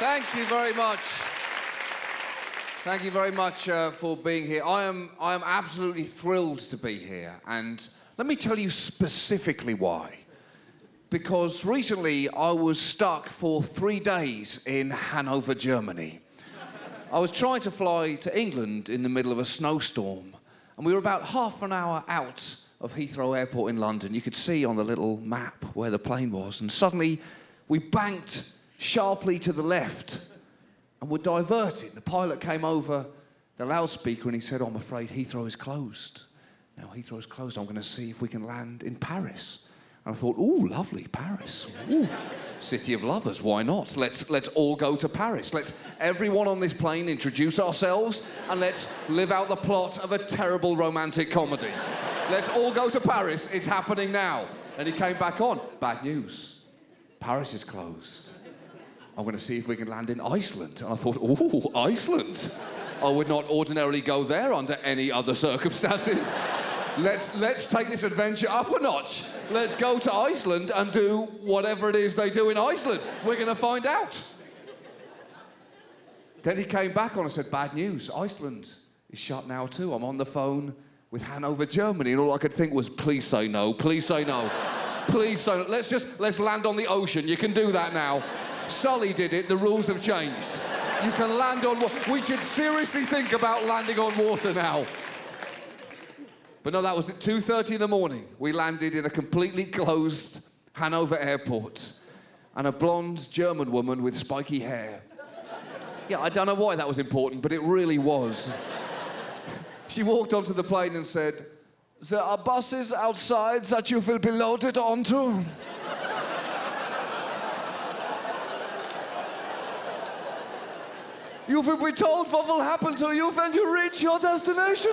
Thank you very much. Thank you very much for being here. I am absolutely thrilled to be here, and let me tell you specifically why. Because recently I was stuck for 3 days in Hanover, Germany. I was trying to fly to England in the middle of a snowstorm, and we were about half an hour out of Heathrow Airport in London. You could see on the little map where the plane was, and suddenly we banked sharply to the left and were diverted. The pilot came over the loudspeaker and he said, "I'm afraid Heathrow is closed. Now Heathrow is closed. I'm going to see if we can land in Paris." And I thought, "Ooh, lovely, Paris. Ooh, city of lovers, why not? Let's all go to Paris. Let's everyone on this plane introduce ourselves and let's live out the plot of a terrible romantic comedy. Let's all go to Paris. It's happening now." And he came back on. "Bad news. Paris is closed. I'm going to see if we can land in Iceland." And I thought, "Ooh, Iceland. I would not ordinarily go there under any other circumstances. Let's take this adventure up a notch. Let's go to Iceland and do whatever it is they do in Iceland. We're going to find out." Then he came back on and said, "Bad news. Iceland is shut now too. I'm on the phone with Hanover, Germany." And all I could think was, "Please say no. Please say no. Please say no. Let's land on the ocean. You can do that now. Sully did it. The rules have changed. You can land on water. We should seriously think about landing on water now." But no, that was at 2:30 in the morning. We landed in a completely closed Hanover airport, and a blonde German woman with spiky hair. Yeah, I don't know why that was important, but it really was. She walked onto the plane and said, "There are buses outside that you will be loaded onto." "You will be told what will happen to you when you reach your destination."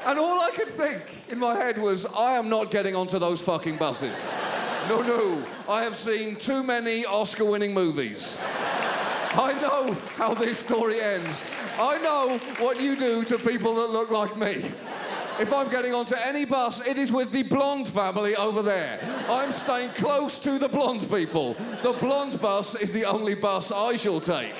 And all I could think in my head was, I am not getting onto those fucking buses. No. I have seen too many Oscar-winning movies. I know how this story ends. I know what you do to people that look like me. If I'm getting onto any bus, it is with the blonde family over there. I'm staying close to the blonde people. The blonde bus is the only bus I shall take.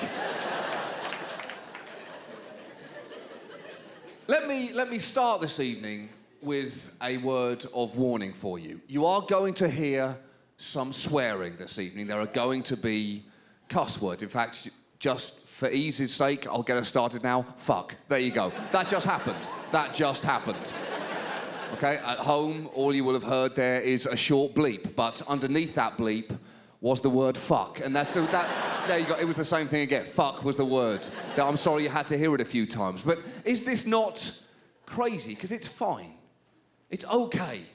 Let me start this evening with a word of warning for you. You are going to hear some swearing this evening. There are going to be cuss words. In fact, just for ease's sake, I'll get us started now. Fuck. There you go. That just happened. That just happened. Okay, at home, all you will have heard there is a short bleep, but underneath that bleep was the word fuck. And there you go, it was the same thing again. Fuck was the word. I'm sorry you had to hear it a few times. But is this not crazy? Because it's fine. It's okay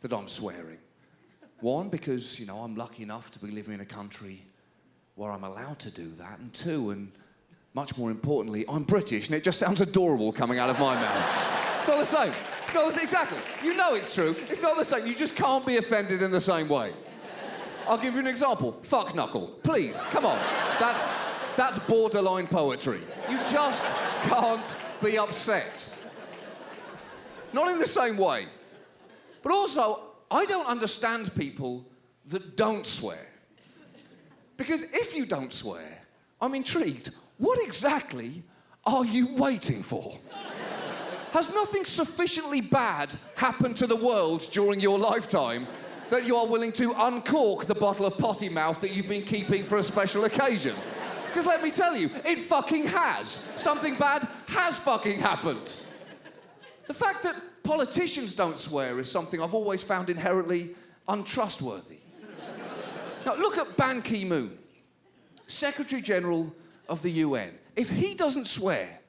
that I'm swearing. One, because, I'm lucky enough to be living in a country where I'm allowed to do that. And two, and much more importantly, I'm British, and it just sounds adorable coming out of my mouth. It's not the same. It's not the same. Exactly. You know it's true. It's not the same. You just can't be offended in the same way. I'll give you an example. Fuck knuckle. Please, come on. That's borderline poetry. You just can't be upset. Not in the same way. But also, I don't understand people that don't swear. Because if you don't swear, I'm intrigued. What exactly are you waiting for? Has nothing sufficiently bad happened to the world during your lifetime that you are willing to uncork the bottle of potty mouth that you've been keeping for a special occasion? Because let me tell you, it fucking has. Something bad has fucking happened. The fact that politicians don't swear is something I've always found inherently untrustworthy. Now, look at Ban Ki-moon, Secretary General of the UN. If he doesn't swear,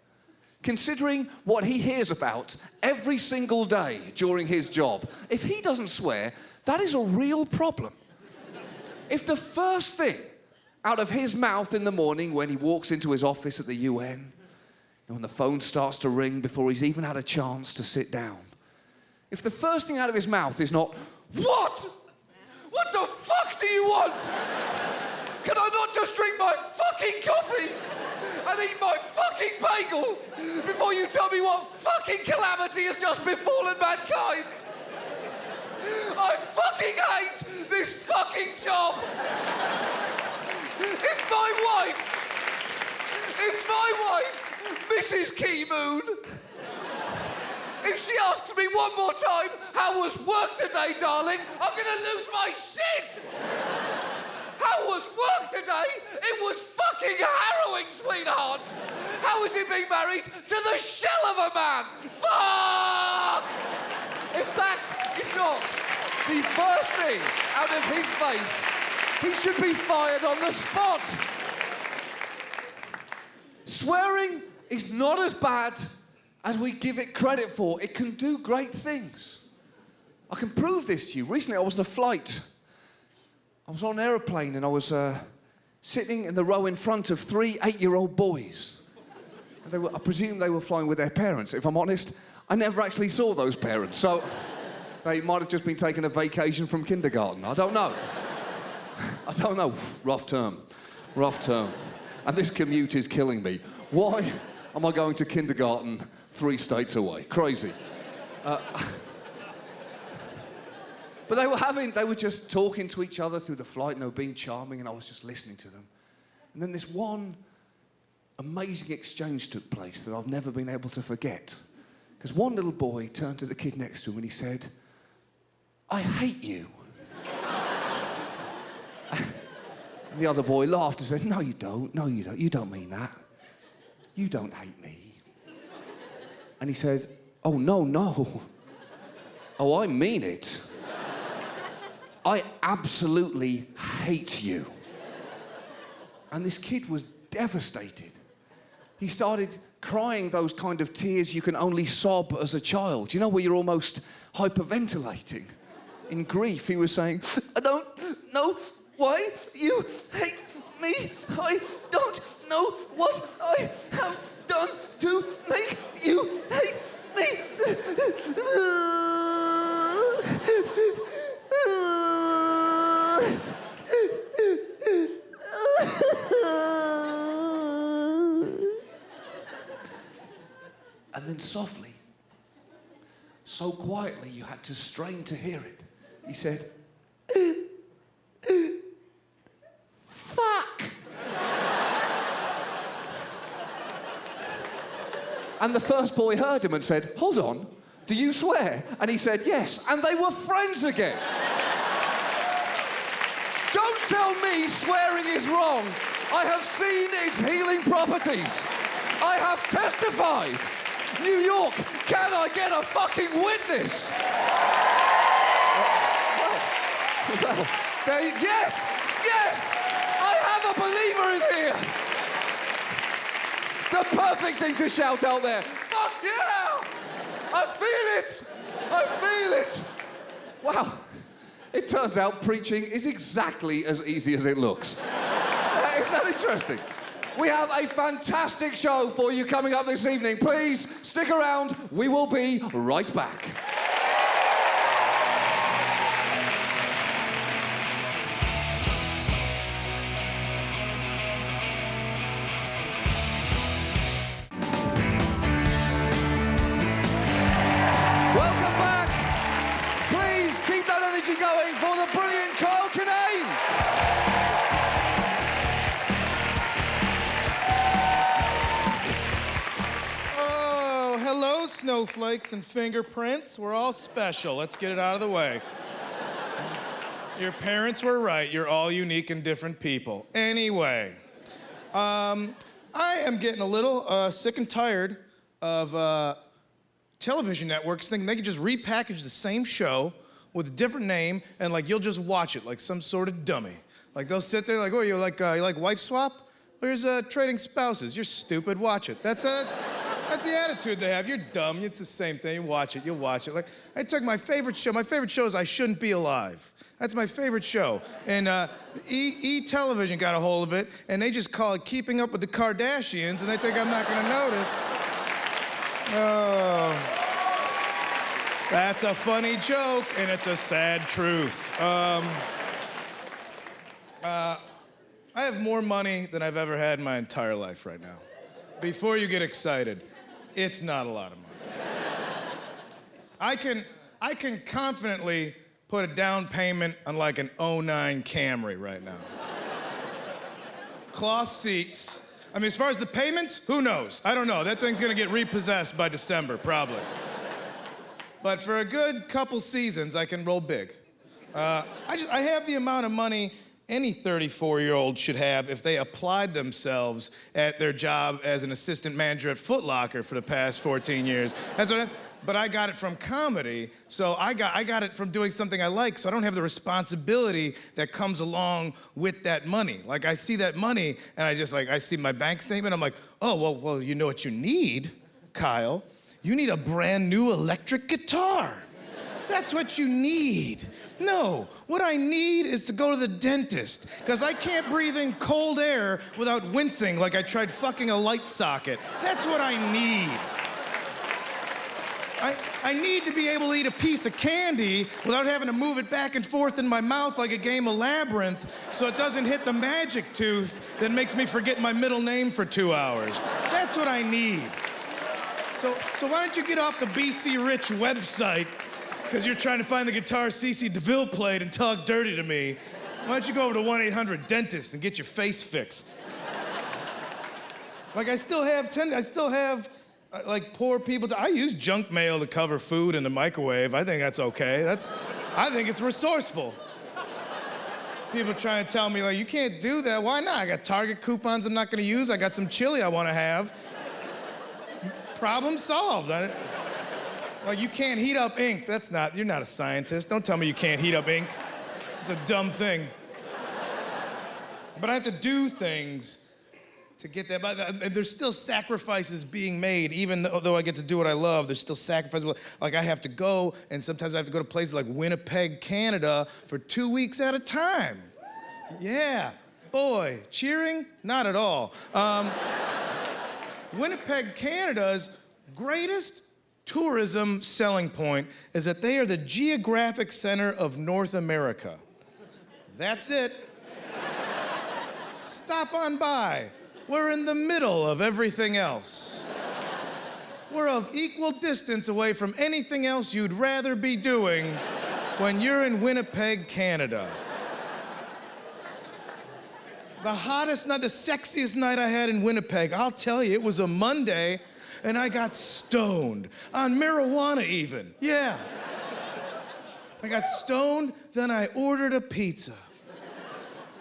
considering what he hears about every single day during his job, if he doesn't swear, that is a real problem. If the first thing out of his mouth in the morning when he walks into his office at the UN, and when the phone starts to ring before he's even had a chance to sit down, if the first thing out of his mouth is not, "What? What the fuck do you want? Can I not just drink my fucking coffee and eat my fucking bagel before you tell me what fucking calamity has just befallen mankind? I fucking hate this fucking job. If my wife, Mrs. Keymoon, if she asks me one more time, how was work today, darling, I'm gonna lose my shit! How was work today? It was fucking harrowing, sweetheart! How is it being married to the shell of a man? Fuck! If that is not the first thing out of his face, he should be fired on the spot. Swearing is not as bad as we give it credit for. It can do great things. I can prove this to you. Recently, I was on a flight. I was on an aeroplane and I was sitting in the row in front of 3 8-year-old boys. I presume they were flying with their parents. If I'm honest, I never actually saw those parents, so they might have just been taking a vacation from kindergarten. I don't know. I don't know. Rough term. Rough term. And this commute is killing me. Why am I going to kindergarten 3 states away? Crazy. But they were just talking to each other through the flight and they were being charming and I was just listening to them. And then this one amazing exchange took place that I've never been able to forget. Because one little boy turned to the kid next to him and he said, "I hate you." And the other boy laughed and said, "No, you don't. No, you don't. You don't mean that. You don't hate me." And he said, "Oh, no, no. Oh, I mean it. I absolutely hate you." And this kid was devastated. He started crying those kind of tears you can only sob as a child. You know, where you're almost hyperventilating. In grief, he was saying, "I don't know why you hate me. I don't know what I have done to make you hate me." And then softly, so quietly you had to strain to hear it, he said, "Fuck." And the first boy heard him and said, "Hold on, do you swear?" And he said, "Yes." And they were friends again. Don't tell me swearing is wrong. I have seen its healing properties. I have testified. New York, can I get a fucking witness? Well, yes, I have a believer in here. The perfect thing to shout out there. Fuck yeah! I feel it. Wow. It turns out preaching is exactly as easy as it looks. Isn't that interesting? We have a fantastic show for you coming up this evening. Please stick around. We will be right back. Welcome back. Please keep that energy going for the brilliant Kyle Kinane. Hello, snowflakes and fingerprints. We're all special. Let's get it out of the way. Your parents were right. You're all unique and different people. Anyway, I am getting a little sick and tired of television networks thinking they can just repackage the same show with a different name and like you'll just watch it like some sort of dummy. Like they'll sit there like, "Oh, you like wife swap? There's Trading Spouses. You're stupid. Watch it." That's the attitude they have. You're dumb. It's the same thing. You'll watch it. Like, I took my favorite show. My favorite show is I Shouldn't Be Alive. That's my favorite show. And E-Television got a hold of it, and they just call it Keeping Up with the Kardashians, and they think I'm not going to notice. Oh. That's a funny joke, and it's a sad truth. I have more money than I've ever had in my entire life right now. Before you get excited, it's not a lot of money. I can confidently put a down payment on like an '09 Camry right now. Cloth seats, I mean, as far as the payments, who knows? I don't know. That thing's gonna get repossessed by December, probably. But for a good couple seasons, I can roll big. I have the amount of money any 34-year-old should have if they applied themselves at their job as an assistant manager at Foot Locker for the past 14 years. But I got it from comedy, so I got it from doing something I like, so I don't have the responsibility that comes along with that money. Like, I see that money, and I see my bank statement, I'm like, oh, well, you know what you need, Kyle? You need a brand new electric guitar. That's what you need. No, what I need is to go to the dentist, because I can't breathe in cold air without wincing like I tried fucking a light socket. That's what I need. I need to be able to eat a piece of candy without having to move it back and forth in my mouth like a game of Labyrinth so it doesn't hit the magic tooth that makes me forget my middle name for 2 hours. That's what I need. So why don't you get off the BC Rich website, because you're trying to find the guitar CeCe DeVille played and talk dirty to me. Why don't you go over to 1-800-DENTIST and get your face fixed? Like, I still have like poor people. I use junk mail to cover food in the microwave. I think that's okay. I think it's resourceful. People trying to tell me, like, you can't do that. Why not? I got Target coupons I'm not gonna use. I got some chili I wanna have. Problem solved. Like, you can't heat up ink. You're not a scientist. Don't tell me you can't heat up ink. It's a dumb thing. But I have to do things to get that. But there's still sacrifices being made, even though I get to do what I love. There's still sacrifices. Like, I have to go, and sometimes I have to go to places like Winnipeg, Canada, for 2 weeks at a time. Yeah, boy, cheering? Not at all. Winnipeg, Canada's greatest tourism selling point is that they are the geographic center of North America. That's it. Stop on by. We're in the middle of everything else. We're of equal distance away from anything else you'd rather be doing when you're in Winnipeg, Canada. The hottest night, the sexiest night I had in Winnipeg, I'll tell you, it was a Monday, and I got stoned. On marijuana, even. Yeah. I got stoned, then I ordered a pizza.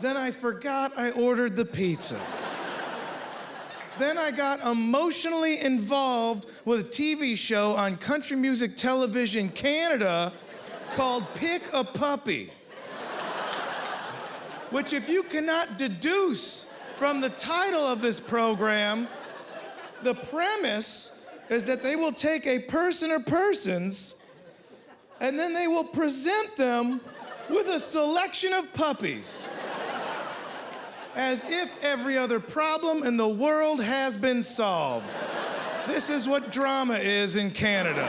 Then I forgot I ordered the pizza. Then I got emotionally involved with a TV show on Country Music Television Canada called Pick a Puppy, which, if you cannot deduce from the title of this program, the premise is that they will take a person or persons and then they will present them with a selection of puppies, as if every other problem in the world has been solved. This is what drama is in Canada.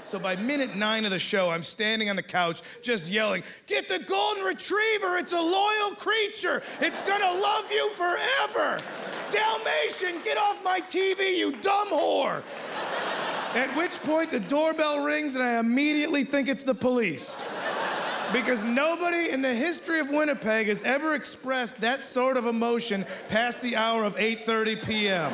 So by minute 9 of the show, I'm standing on the couch just yelling, "Get the golden retriever, it's a loyal creature. It's gonna love you forever. Dalmatian, get off my TV, you dumb whore." At which point the doorbell rings and I immediately think it's the police. Because nobody in the history of Winnipeg has ever expressed that sort of emotion past the hour of 8:30 p.m.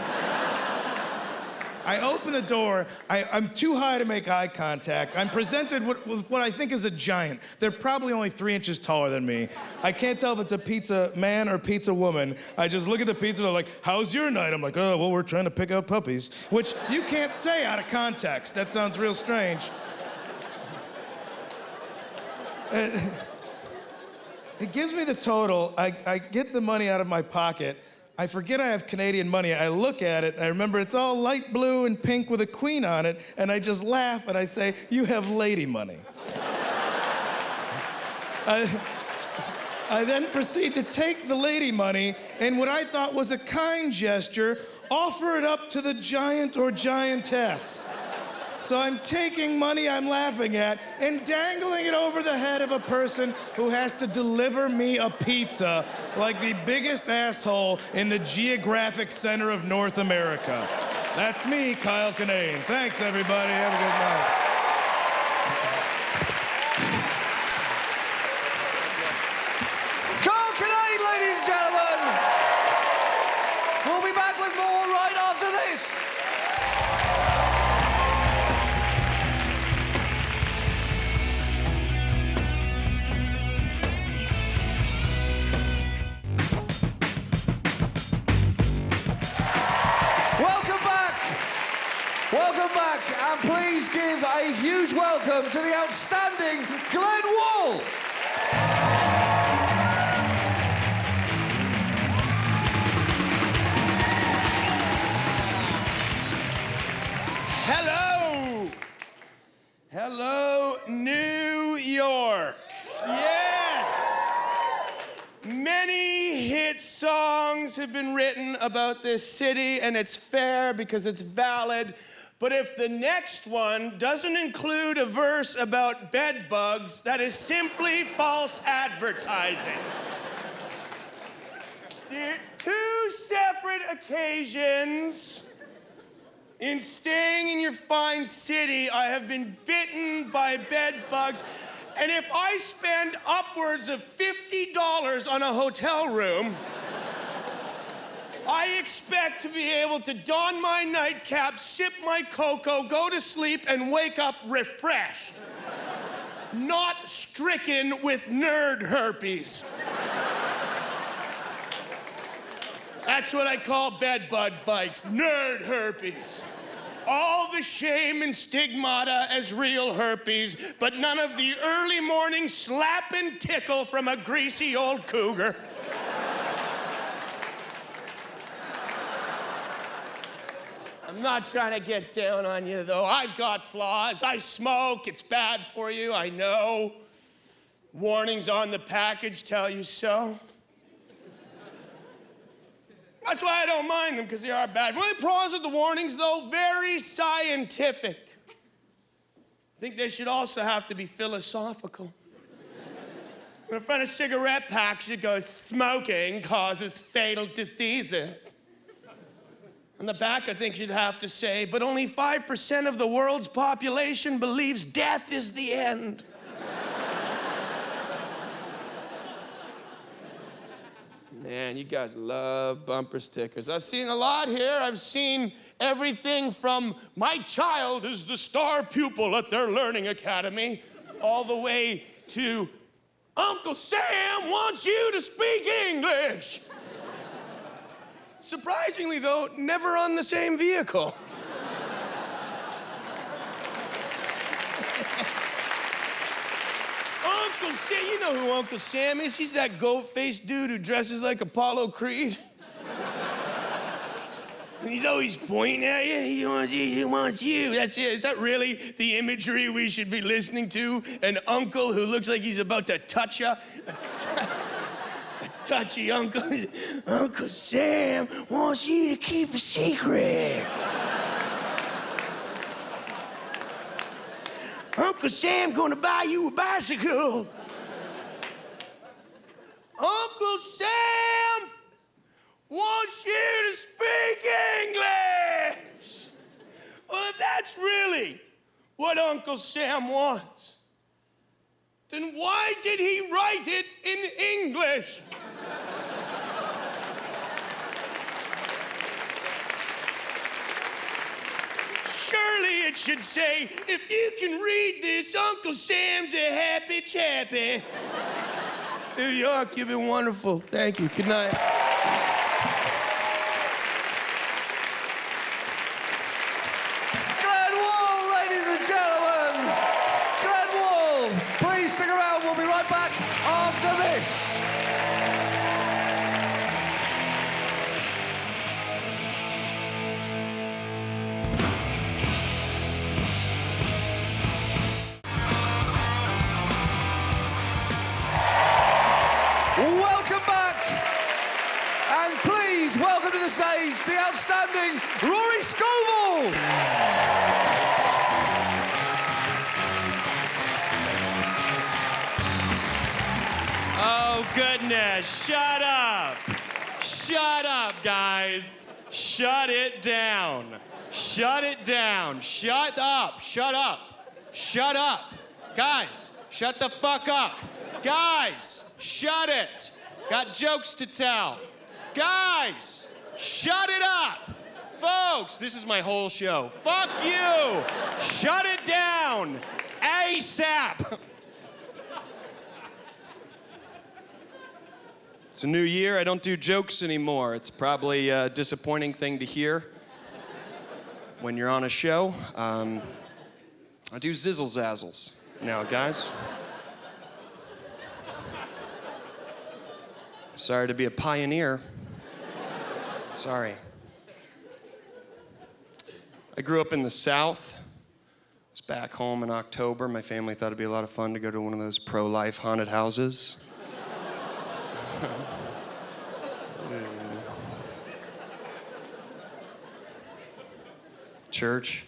I open the door. I'm too high to make eye contact. I'm presented with what I think is a giant. They're probably only 3 inches taller than me. I can't tell if it's a pizza man or pizza woman. I just look at the pizza and they're like, "How's your night?" I'm like, "Oh, well, we're trying to pick out puppies," which you can't say out of context. That sounds real strange. It gives me the total. I get the money out of my pocket. I forget I have Canadian money. I look at it, and I remember it's all light blue and pink with a queen on it, and I just laugh, and I say, "You have lady money." I then proceed to take the lady money, and what I thought was a kind gesture, offer it up to the giant or giantess. So I'm taking money I'm laughing at and dangling it over the head of a person who has to deliver me a pizza like the biggest asshole in the geographic center of North America. That's me, Kyle Kinane. Thanks, everybody. Have a good night. Kyle Kinane, ladies and gentlemen! And please give a huge welcome to the outstanding Glenn Wall. Hello! Hello, New York. Yes! Many hit songs have been written about this city, and it's fair because it's valid. But if the next one doesn't include a verse about bed bugs, that is simply false advertising. Two separate occasions in staying in your fine city, I have been bitten by bed bugs. And if I spend upwards of $50 on a hotel room, I expect to be able to don my nightcap, sip my cocoa, go to sleep, and wake up refreshed. Not stricken with nerd herpes. That's what I call bed bug bites, nerd herpes. All the shame and stigmata as real herpes, but none of the early morning slap and tickle from a greasy old cougar. I'm not trying to get down on you, though. I've got flaws. I smoke. It's bad for you, I know. Warnings on the package tell you so. That's why I don't mind them, because they are bad. One of the pros of the warnings, though, very scientific. I think they should also have to be philosophical. In front of cigarette packs, it goes, smoking causes fatal diseases. On the back, I think you'd have to say, but only 5% of the world's population believes death is the end. Man, you guys love bumper stickers. I've seen a lot here. I've seen everything from my child is the star pupil at their learning academy, all the way to Uncle Sam wants you to speak English. Surprisingly, though, never on the same vehicle. Uncle Sam, you know who Uncle Sam is? He's that goat-faced dude who dresses like Apollo Creed. And he's always pointing at you. He wants you, he wants you. That's it. Is that really the imagery we should be listening to? An uncle who looks like he's about to touch you? A touchy uncle. Uncle Sam wants you to keep a secret. Uncle Sam gonna buy you a bicycle. Uncle Sam wants you to speak English. Well, if that's really what Uncle Sam wants, then why did he write it in English? Surely it should say, if you can read this, Uncle Sam's a happy chappy. New York, you've been wonderful. Thank you. Good night. Glenn Wall, ladies and gentlemen. Glenn Wall, please stick around. We'll be right back after this. Welcome back, and please welcome to the stage the outstanding Rory Scovel. Oh, goodness. Shut up. Shut up, guys. Shut it down. Shut it down. Shut up. Shut up. Shut up. Guys, shut the fuck up. Guys, shut it. Got jokes to tell. Guys, shut it up. Folks, this is my whole show. Fuck you. Shut it down. ASAP. It's a new year. I don't do jokes anymore. It's probably a disappointing thing to hear. when you're on a show. I do zizzle zazzles now, guys. Sorry to be a pioneer. Sorry. I grew up in the South. I was back home in October. My family thought it'd be a lot of fun to go to one of those pro-life haunted houses. Church.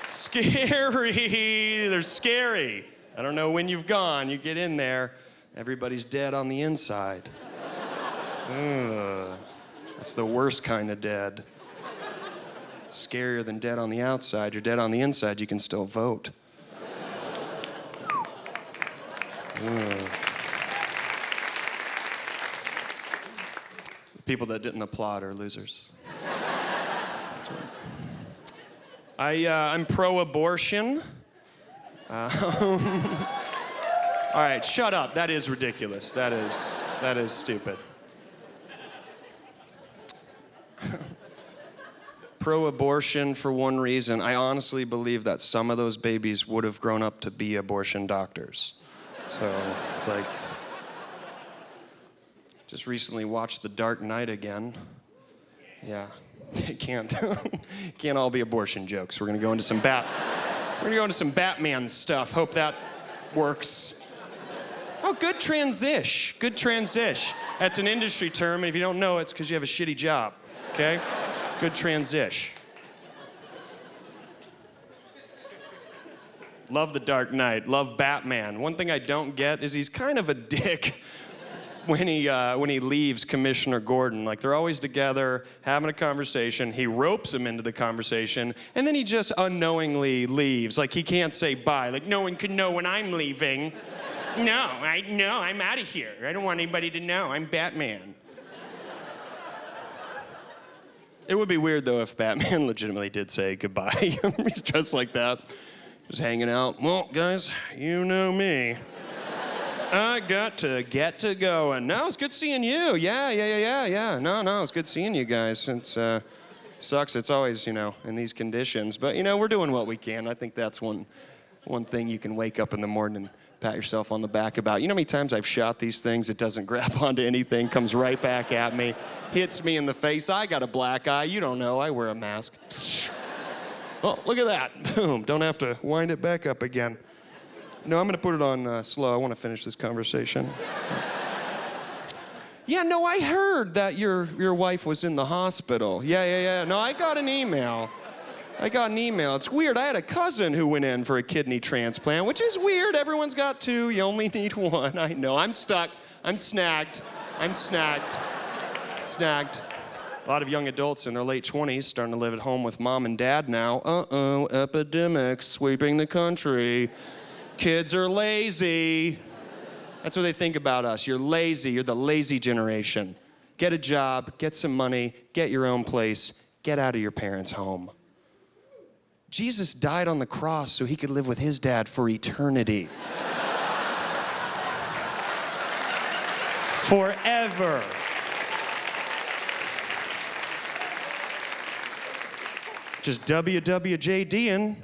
Scary. They're scary. I don't know when you've gone. You get in there, everybody's dead on the inside. That's the worst kind of dead. Scarier than dead on the outside. You're dead on the inside, you can still vote. The people that didn't applaud are losers. That's right. I'm pro-abortion. All right, shut up. That is ridiculous. That is stupid. Pro-abortion for one reason. I honestly believe that some of those babies would have grown up to be abortion doctors. So it's like, just recently watched The Dark Knight again. Yeah, it can't all be abortion jokes. We're gonna go into some Batman stuff. Hope that works. Oh, good transish. Good transish. That's an industry term, and if you don't know it, it's because you have a shitty job. Okay? Good transish. Love The Dark Knight. Love Batman. One thing I don't get is he's kind of a dick when he leaves Commissioner Gordon. Like, they're always together, having a conversation. He ropes him into the conversation, and then he just unknowingly leaves. Like, he can't say bye. Like, no one can know when I'm leaving. No, I'm out of here. I don't want anybody to know. I'm Batman. It would be weird, though, if Batman legitimately did say goodbye. He's dressed like that, just hanging out. Well, guys, you know me. I got to get to going. No, it's good seeing you. Yeah. No, it's good seeing you guys. It's sucks. It's always, in these conditions. But, we're doing what we can. I think that's one thing you can wake up in the morning and pat yourself on the back about. You know how many times I've shot these things, it doesn't grab onto anything, comes right back at me, hits me in the face. I got a black eye. You don't know. I wear a mask. Oh, look at that. Boom. Don't have to wind it back up again. No, I'm going to put it on slow. I want to finish this conversation. Yeah, no, I heard that your wife was in the hospital. Yeah. No, I got an email. It's weird. I had a cousin who went in for a kidney transplant, which is weird. Everyone's got two. You only need one. I know. I'm stuck. I'm snagged. A lot of young adults in their late 20s starting to live at home with mom and dad now. Epidemic sweeping the country. Kids are lazy. That's what they think about us. You're lazy. You're the lazy generation. Get a job, get some money, get your own place, get out of your parents' home. Jesus died on the cross so he could live with his dad for eternity. Forever. Just WWJDing.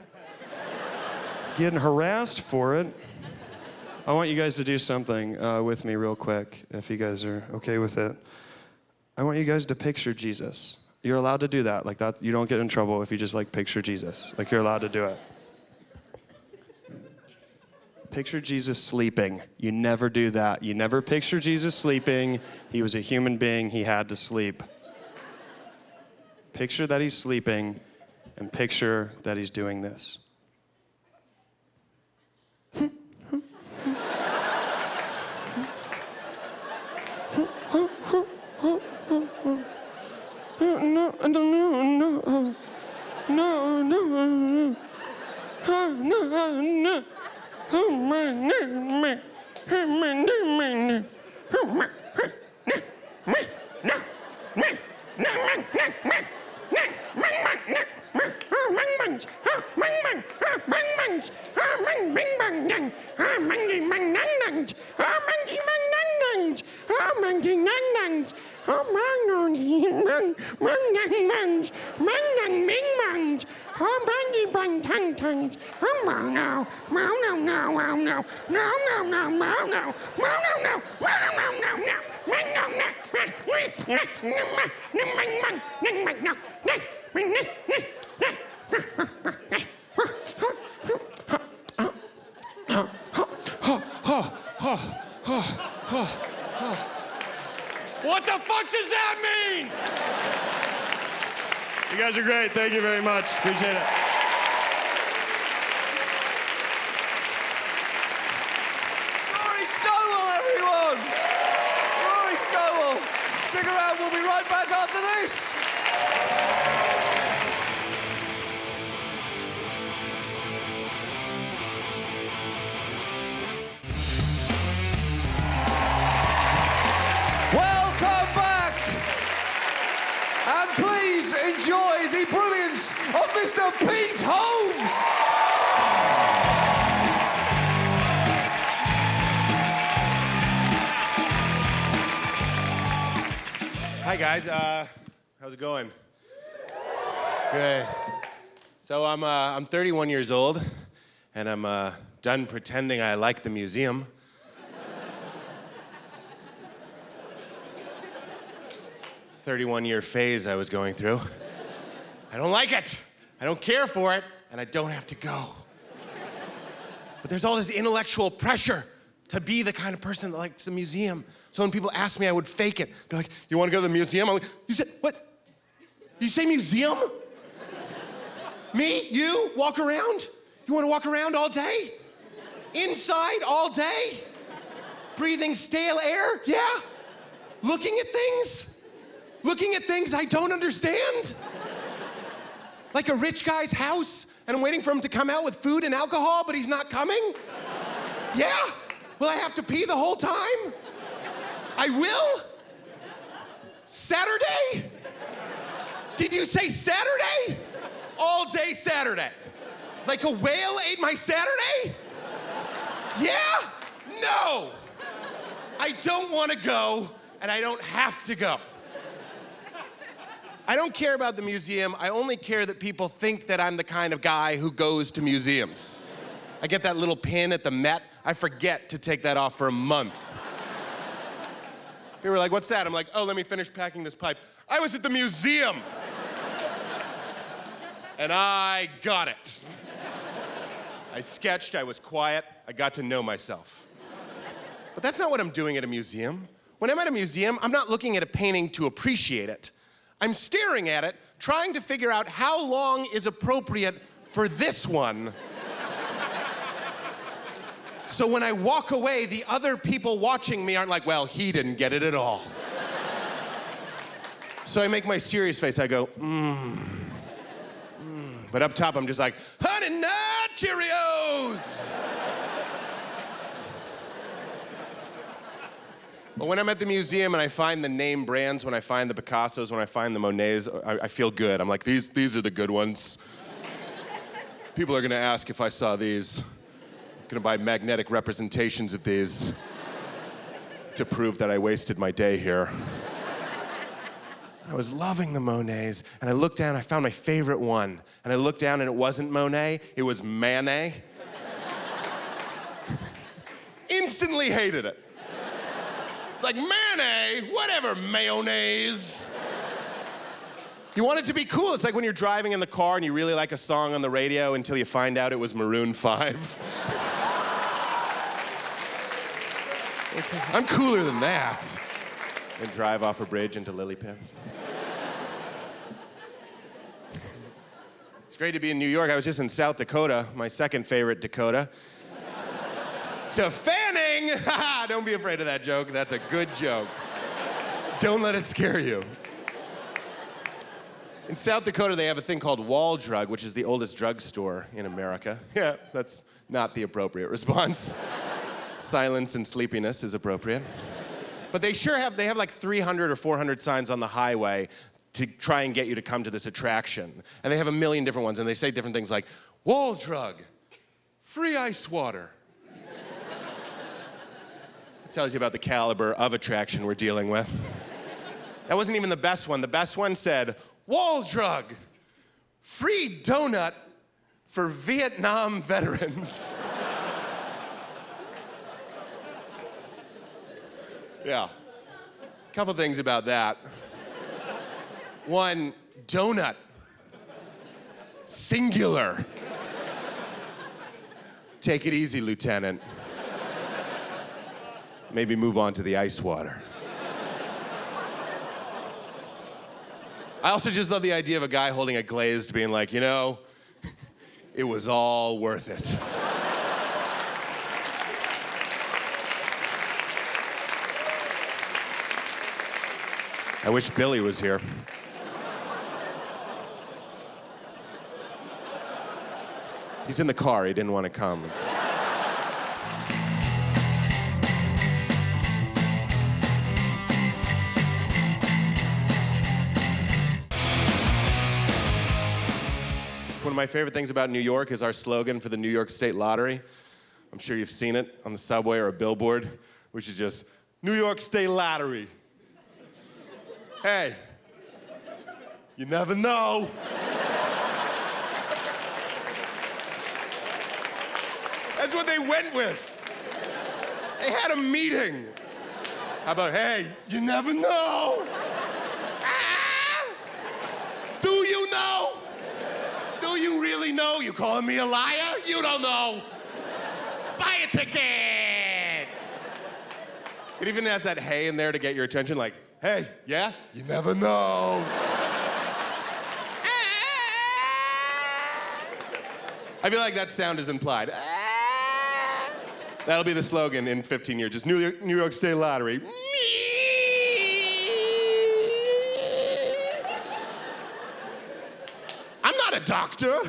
Getting harassed for it. I want you guys to do something with me real quick, if you guys are okay with it. I want you guys to picture Jesus. You're allowed to do that. Like that, you don't get in trouble if you just picture Jesus. You're allowed to do it. Picture Jesus sleeping. You never do that. You never picture Jesus sleeping. He was a human being. He had to sleep. Picture that he's sleeping and picture that he's doing this. What the fuck does that mean? You guys are great. Thank you very much. Appreciate it. Rory Scovel, everyone! Rory Scovel. Stick around, we'll be right back after this. Welcome back! And please enjoy the brilliance of Mr. Pete Holmes! Hi guys, how's it going? Good. So I'm 31 years old, and I'm done pretending I like the museum. "31-year phase I was going through. I don't like it. I don't care for it, and I don't have to go. But there's all this intellectual pressure to be the kind of person that likes the museum. So when people ask me, I would fake it. Be like, "You want to go to the museum?" I'm like, "You said, what? You say museum? Me? You? Walk around? You want to walk around all day? Inside all day? Breathing stale air? Yeah? Looking at things? Looking at things I don't understand? Like a rich guy's house, and I'm waiting for him to come out with food and alcohol, but he's not coming? Yeah? Will I have to pee the whole time? I will? Saturday? Did you say Saturday? All day Saturday. Like a whale ate my Saturday? Yeah? No. I don't want to go, and I don't have to go. I don't care about the museum. I only care that people think that I'm the kind of guy who goes to museums. I get that little pin at the Met. I forget to take that off for a month. People were like, "What's that?" I'm like, "Oh, let me finish packing this pipe. I was at the museum. And I got it." I sketched, I was quiet, I got to know myself. But that's not what I'm doing at a museum. When I'm at a museum, I'm not looking at a painting to appreciate it. I'm staring at it, trying to figure out how long is appropriate for this one. So when I walk away, the other people watching me aren't like, "Well, he didn't get it at all." So I make my serious face. I go, But up top, I'm just like, "Honey Nut Cheerios!" But when I'm at the museum and I find the name brands, when I find the Picassos, when I find the Monets, I feel good. I'm like, these are the good ones. People are gonna ask if I saw these. I'm gonna buy magnetic representations of these to prove that I wasted my day here. I was loving the Monets, and I looked down, I found my favorite one, and I looked down and it wasn't Monet, it was Manet. Instantly hated it. It's like, Manet, whatever, mayonnaise. You want it to be cool. It's like when you're driving in the car and you really like a song on the radio until you find out it was Maroon 5. I'm cooler than that. And drive off a bridge into lily pads. It's great to be in New York. I was just in South Dakota, my second favorite Dakota. To Fanning! Don't be afraid of that joke. That's a good joke. Don't let it scare you. In South Dakota, they have a thing called Wall Drug, which is the oldest drugstore in America. Yeah, that's not the appropriate response. Silence and sleepiness is appropriate. But they have like 300 or 400 signs on the highway to try and get you to come to this attraction. And they have a million different ones, and they say different things like, Wall Drug, free ice water, It tells you about the caliber of attraction we're dealing with. That wasn't even the best one. The best one said, wall drug, free donut for Vietnam veterans. Yeah. Couple things about that. One, donut. Singular. Take it easy, Lieutenant. Maybe move on to the ice water. I also just love the idea of a guy holding a glazed being like, you know, it was all worth it. I wish Billy was here. He's in the car, he didn't want to come. One of my favorite things about New York is our slogan for the New York State Lottery. I'm sure you've seen it on the subway or a billboard, which is just, New York State Lottery. Hey, you never know. That's what they went with. They had a meeting. How about, hey, you never know. Ah! Do you know? Do you really know? You calling me a liar? You don't know. Buy a ticket. It even has that hey in there to get your attention, like, hey, yeah? You never know. I feel like that sound is implied. That'll be the slogan in 15 years. Just New York State Lottery. I'm not a doctor.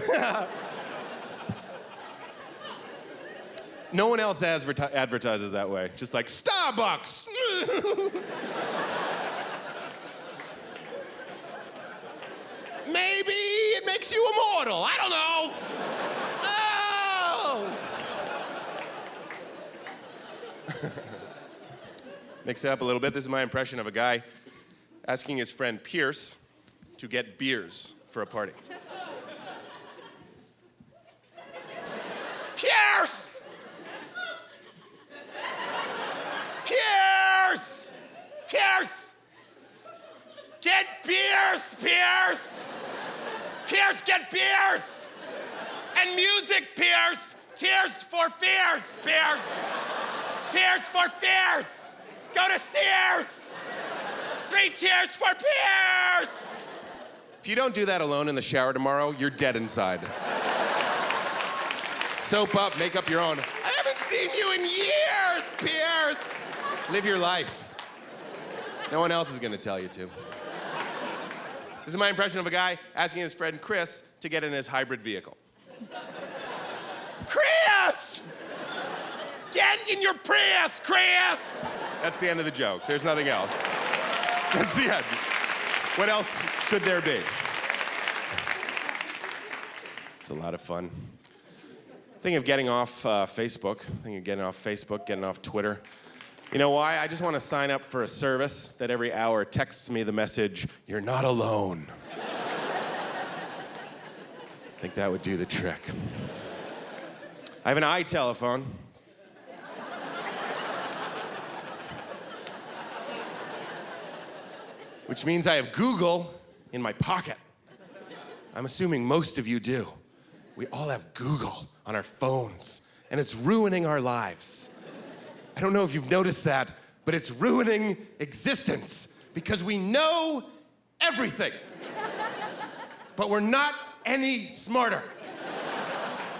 No one else advertises that way. Just like Starbucks. Maybe it makes you immortal. I don't know. Oh. Mix it up a little bit. This is my impression of a guy asking his friend Pierce to get beers for a party. Pierce! Pierce! Pierce! Get beers, Pierce! Pierce, get beers! And music, Pierce! Tears for fears, Pierce! Tears for fears! Go to Sears! 3 tears for Pierce! If you don't do that alone in the shower tomorrow, you're dead inside. Soap up, make up your own. I haven't seen you in years, Pierce! Live your life. No one else is gonna tell you to. This is my impression of a guy asking his friend Chris to get in his hybrid vehicle. Chris! Get in your Prius, Chris! That's the end of the joke. There's nothing else. That's the end. What else could there be? It's a lot of fun. Thinking of getting off Facebook. Thinking of getting off Facebook, getting off Twitter. You know why? I just want to sign up for a service that every hour texts me the message, "You're not alone." I think that would do the trick. I have an iTelephone. Which means I have Google in my pocket. I'm assuming most of you do. We all have Google on our phones, and it's ruining our lives. I don't know if you've noticed that, but it's ruining existence because we know everything. But we're not any smarter.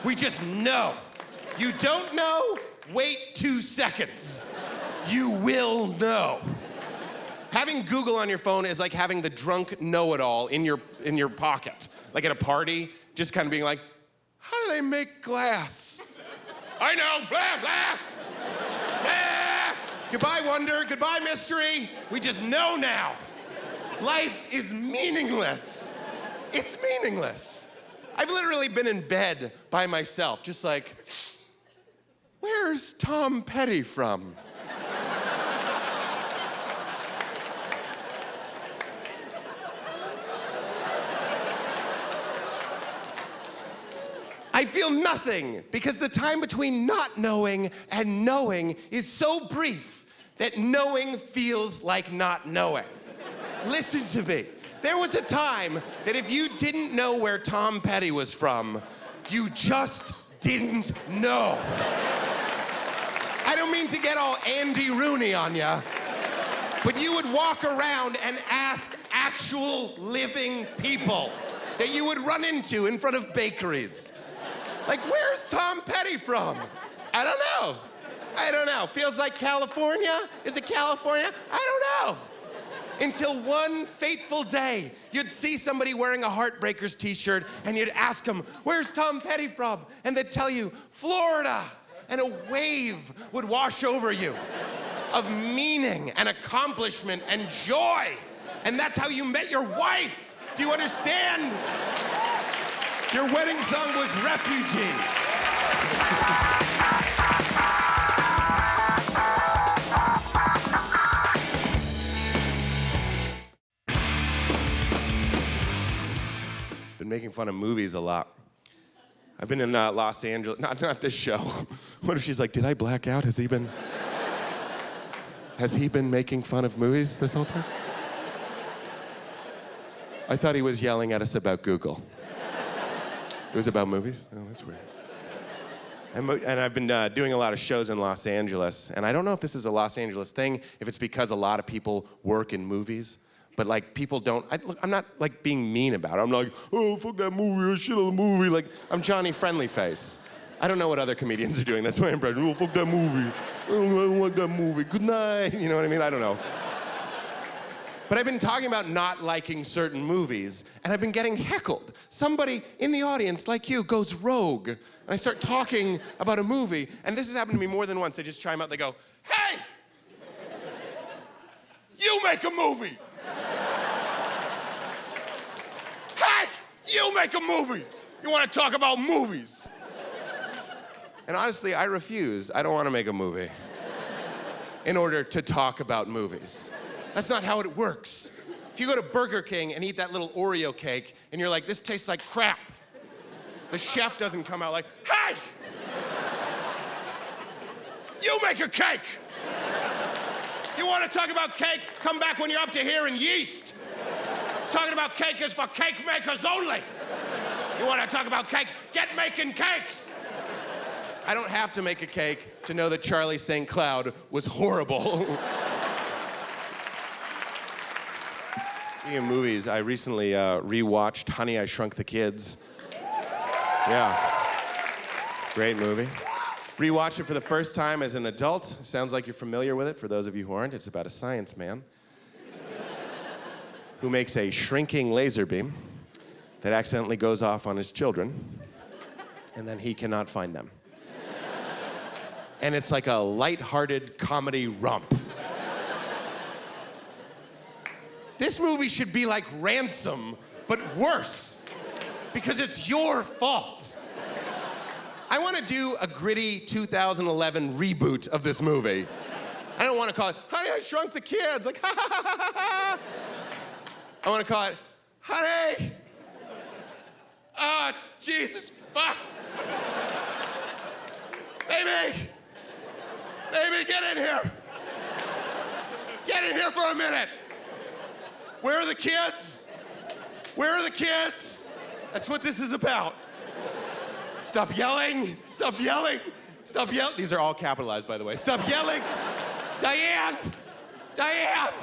We just know. You don't know? Wait 2 seconds. You will know. Having Google on your phone is like having the drunk know-it-all in your pocket. Like at a party, just kind of being like, how do they make glass? I know, blah, blah, blah. Goodbye, wonder, goodbye, mystery. We just know now. Life is meaningless. It's meaningless. I've literally been in bed by myself, just like, where's Tom Petty from? I feel nothing because the time between not knowing and knowing is so brief that knowing feels like not knowing. Listen to me. There was a time that if you didn't know where Tom Petty was from, you just didn't know. I don't mean to get all Andy Rooney on ya, but you would walk around and ask actual living people that you would run into in front of bakeries. Like, where's Tom Petty from? I don't know. I don't know. Feels like California? Is it California? I don't know. Until one fateful day, you'd see somebody wearing a Heartbreakers t-shirt and you'd ask them, where's Tom Petty from? And they'd tell you, Florida. And a wave would wash over you of meaning and accomplishment and joy. And that's how you met your wife. Do you understand? Your wedding song was Refugee. Been making fun of movies a lot. I've been in Los Angeles, not this show. What if she's like, did I black out? Has he been making fun of movies this whole time? I thought he was yelling at us about Google. It was about movies? Oh, that's weird. And I've been doing a lot of shows in Los Angeles, and I don't know if this is a Los Angeles thing, if it's because a lot of people work in movies, but like people don't, I'm not like being mean about it. I'm like, oh, fuck that movie, or shit on the movie. Like, I'm Johnny Friendly Face. I don't know what other comedians are doing. That's my impression. Oh, fuck that movie. I don't want that movie. Good night. You know what I mean? I don't know. But I've been talking about not liking certain movies, and I've been getting heckled. Somebody in the audience, like you, goes rogue, and I start talking about a movie, and this has happened to me more than once. They just chime out, they go, hey! You make a movie! Hey! You make a movie! You want to talk about movies? And honestly, I refuse. I don't want to make a movie in order to talk about movies. That's not how it works. If you go to Burger King and eat that little Oreo cake and you're like, this tastes like crap, the chef doesn't come out like, hey! You make a cake! You want to talk about cake? Come back when you're up to here in yeast. Talking about cake is for cake makers only. You want to talk about cake? Get making cakes! I don't have to make a cake to know that Charlie St. Cloud was horrible. Speaking of movies, I recently rewatched Honey, I Shrunk the Kids. Yeah, great movie. Rewatched it for the first time as an adult. Sounds like you're familiar with it. For those of you who aren't, it's about a science man who makes a shrinking laser beam that accidentally goes off on his children, and then he cannot find them. And it's like a lighthearted comedy romp. This movie should be like Ransom, but worse, because it's your fault. I want to do a gritty 2011 reboot of this movie. I don't want to call it, Honey, I Shrunk the Kids, like, ha, ha, ha, ha, ha. I want to call it, Honey, Jesus, fuck. Baby, get in here. Get in here for a minute. Where are the kids? Where are the kids? That's what this is about. Stop yelling. Stop yelling. Stop yelling. These are all capitalized, by the way. Stop yelling. Diane. Diane.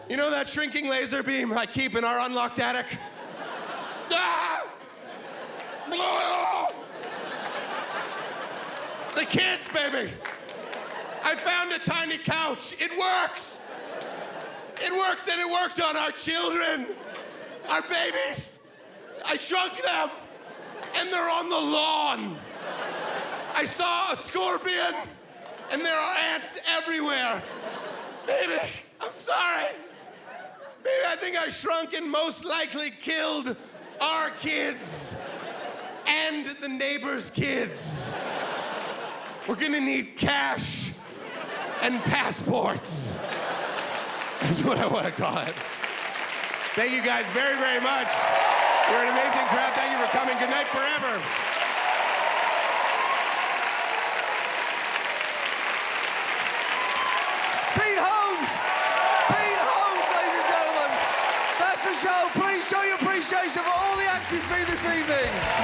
You know that shrinking laser beam I keep in our unlocked attic? Ah! The kids, baby. I found a tiny couch. It works. It works, and it worked on our children, our babies. I shrunk them, and they're on the lawn. I saw a scorpion, and there are ants everywhere. Baby, I'm sorry. Baby, I think I shrunk and most likely killed our kids and the neighbors' kids. We're gonna need cash and passports. That's what I want to call it. Thank you guys very, very much. You're an amazing crowd. Thank you for coming. Good night forever. you seen this evening?